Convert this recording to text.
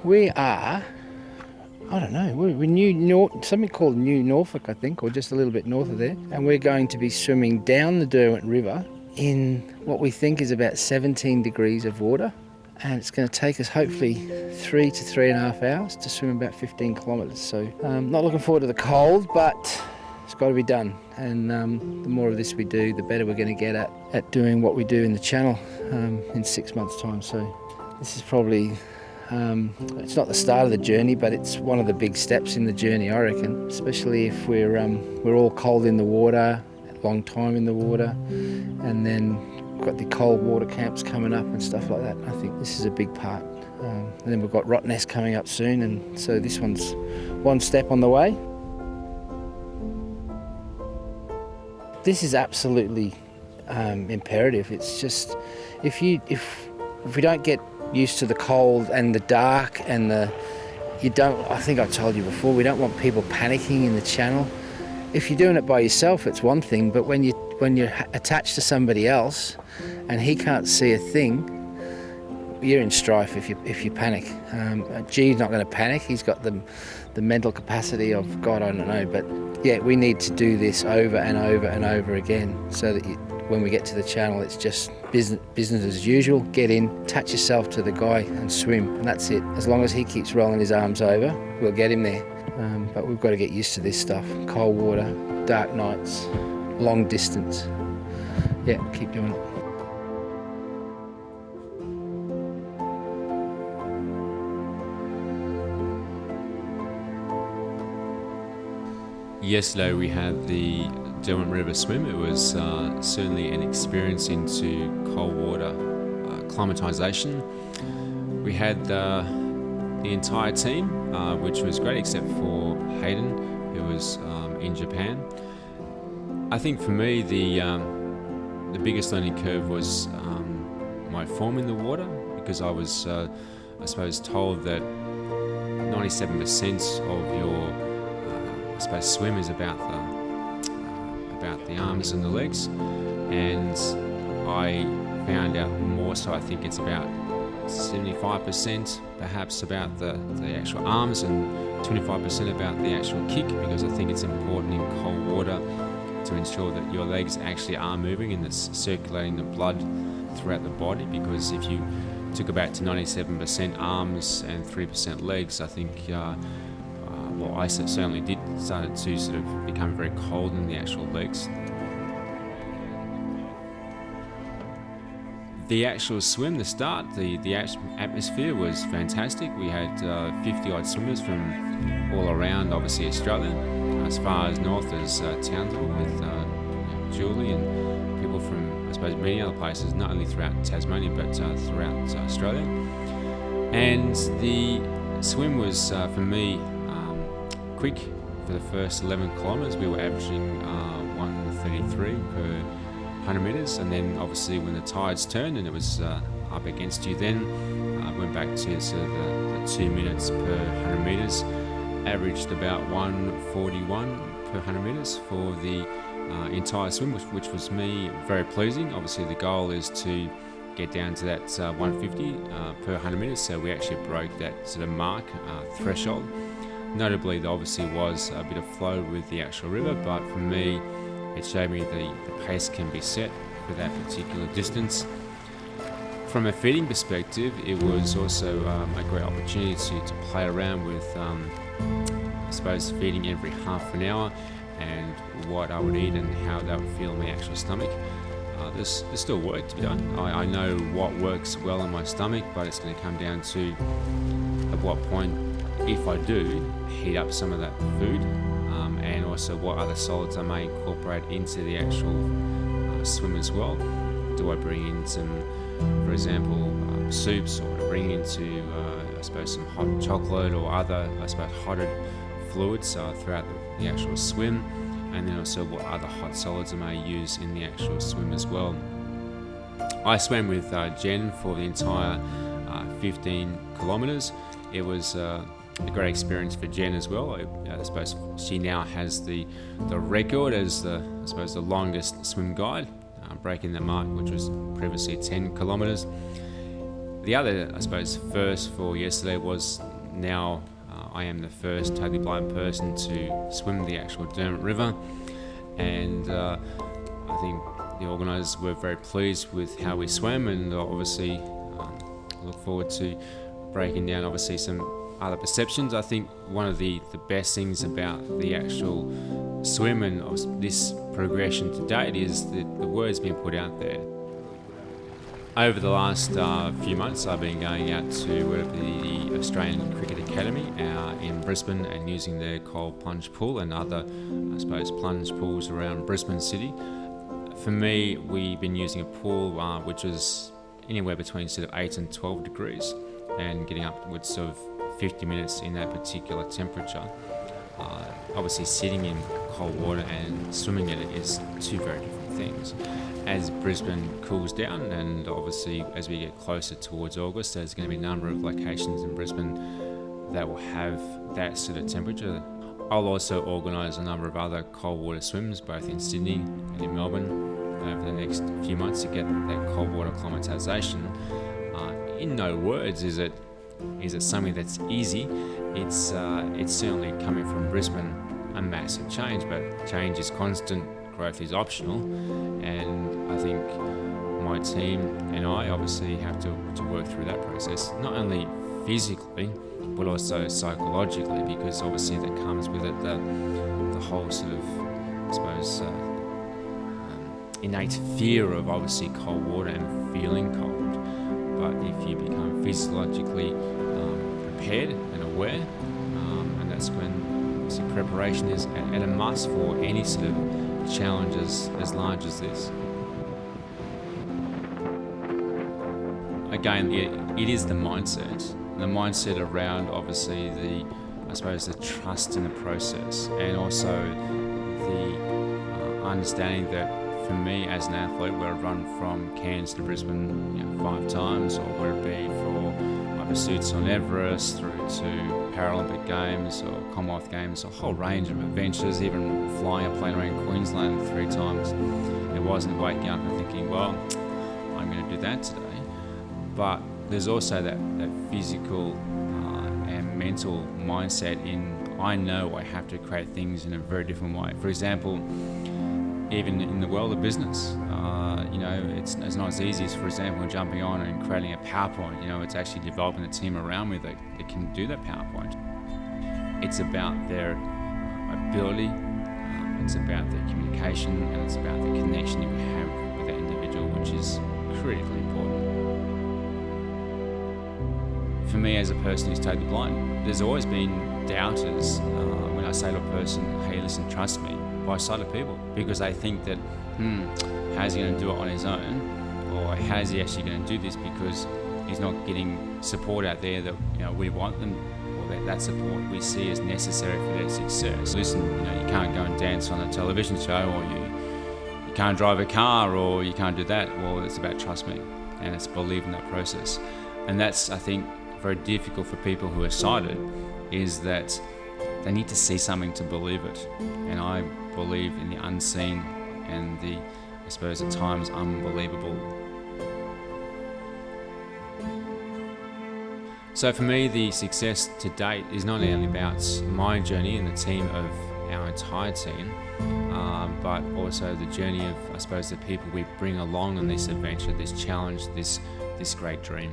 We are, I don't know, we're something called New Norfolk, I think, or just a little bit north of there. And we're going to be swimming down the Derwent River in what we think is about 17 degrees of water. And it's going to take us hopefully 3 to 3.5 hours to swim about 15 kilometres. So not looking forward to the cold, but it's got to be done. And the more of this we do, the better we're going to get at doing what we do in the channel in 6 months' time. So this is probably, it's not the start of the journey, but it's one of the big steps in the journey, I reckon, especially if we're all cold in the water, a long time in the water, and then we've got the cold water camps coming up and stuff like that. I think this is a big part. And then we've got Rottnest coming up soon, and so this one's one step on the way. This is absolutely imperative. It's just, if we don't get used to the cold and the dark and I think I told you before, we don't want people panicking in the channel. If you're doing it by yourself, it's one thing, but when you're attached to somebody else and he can't see a thing, you're in strife if you panic. G's not going to panic. He's got the mental capacity of, God, I don't know, but yeah, we need to do this over and over and over again so that when we get to the channel, it's just business as usual. Get in, attach yourself to the guy and swim, and that's it. As long as he keeps rolling his arms over, we'll get him there. But we've got to get used to this stuff. Cold water, dark nights, long distance. Yeah, keep doing it. Yesterday we had the Derwent River swim. It was certainly an experience into cold water acclimatisation. We had the entire team, which was great except for Hayden, who was in Japan. I think for me the biggest learning curve was my form in the water, because I was I suppose told that 97% of your swim is about the arms and the legs, and I found out more so I think it's about 75% perhaps about the actual arms and 25% about the actual kick, because I think it's important in cold water to ensure that your legs actually are moving and it's circulating the blood throughout the body, because if you took about to 97% arms and 3% legs, I think well, I certainly did, started to sort of become very cold in the actual legs. The actual swim, the start, the atmosphere was fantastic. We had 50-odd swimmers from all around, obviously Australia, as far as north as Townsville with Julie and people from, I suppose, many other places, not only throughout Tasmania but throughout Australia. And the swim was, for me, quick. For the first 11 kilometres we were averaging 1:33 per 100 metres, and then obviously when the tides turned and it was up against you, then went back to sort of the 2 minutes per 100 metres, averaged about 1:41 per 100 metres for the entire swim, which was me very pleasing. Obviously the goal is to get down to that 150 per 100 metres, so we actually broke that sort of mark threshold. Notably, there obviously was a bit of flow with the actual river, but for me, it showed me the pace can be set for that particular distance. From a feeding perspective, it was also a great opportunity to play around with, I suppose, feeding every half an hour and what I would eat and how that would feel in my actual stomach. There's still work to be done. I know what works well in my stomach, but it's going to come down to at what point, if I do, heat up some of that food, and also what other solids I may incorporate into the actual swim as well. Do I bring in some, for example, soups, or to bring into, I suppose, some hot chocolate or other, I suppose, hotted fluids throughout the actual swim, and then also what other hot solids I may use in the actual swim as well. I swam with Jen for the entire 15 kilometres. It was a great experience for Jen as well. I suppose she now has the record as the longest swim guide, breaking the mark, which was previously 10 kilometres. The other, I suppose, first for yesterday was now I am the first totally blind person to swim the actual Derwent River, and I think the organisers were very pleased with how we swam, and obviously look forward to breaking down obviously some other perceptions. I think one of the best things about the actual swim and this progression to date is that the word's been put out there. Over the last few months, I've been going out to the Australian Cricket Academy in Brisbane and using their cold plunge pool and other, I suppose, plunge pools around Brisbane City. For me, we've been using a pool which is anywhere between sort of 8 and 12 degrees and getting upwards of 50 minutes in that particular temperature. Obviously, sitting in cold water and swimming in it is two very different things. As Brisbane cools down, and obviously as we get closer towards August, there's going to be a number of locations in Brisbane that will have that sort of temperature. I'll also organise a number of other cold water swims, both in Sydney and in Melbourne, over the next few months to get that cold water acclimatisation. In no words is it something that's easy. It's certainly, coming from Brisbane, a massive change, but change is constant, growth is optional, and I think my team and I obviously have to work through that process, not only physically but also psychologically, because obviously that comes with it the whole sort of, I suppose, innate fear of obviously cold water and feeling cold. But if you become physiologically prepared and aware, and that's when preparation is at a must for any sort of challenges as large as this. Again, it is the mindset around obviously the trust in the process, and also the understanding that for me as an athlete, where I've run from Cairns to Brisbane 5 times, or whether it be for my pursuits on Everest through to Paralympic Games or Commonwealth Games, a whole range of adventures, even flying a plane around Queensland 3 times. It wasn't waking up and thinking, well, I'm going to do that today. But there's also that physical and mental mindset in, I know I have to create things in a very different way. For example, even in the world of business, it's not as easy as, for example, jumping on and creating a PowerPoint. It's actually developing a team around me that can do that PowerPoint. It's about their ability, it's about their communication, and it's about the connection you have with that individual, which is critically important. For me, as a person who's totally blind, there's always been doubters when I say to a person, hey, listen, trust me, by sight of people, because they think that, how's he going to do it on his own, or how's he actually going to do this because he's not getting support out there that we want them, or that support we see as necessary for their success. Listen, you can't go and dance on a television show, or you can't drive a car, or you can't do that. Well, it's about trust me, and it's believe in that process, and that's, I think, very difficult for people who are sighted, is that they need to see something to believe it. And I believe in the unseen and the, I suppose at times, unbelievable. So for me, the success to date is not only about my journey and the team of our entire team, but also the journey of, I suppose, the people we bring along on this adventure, this challenge, this great dream.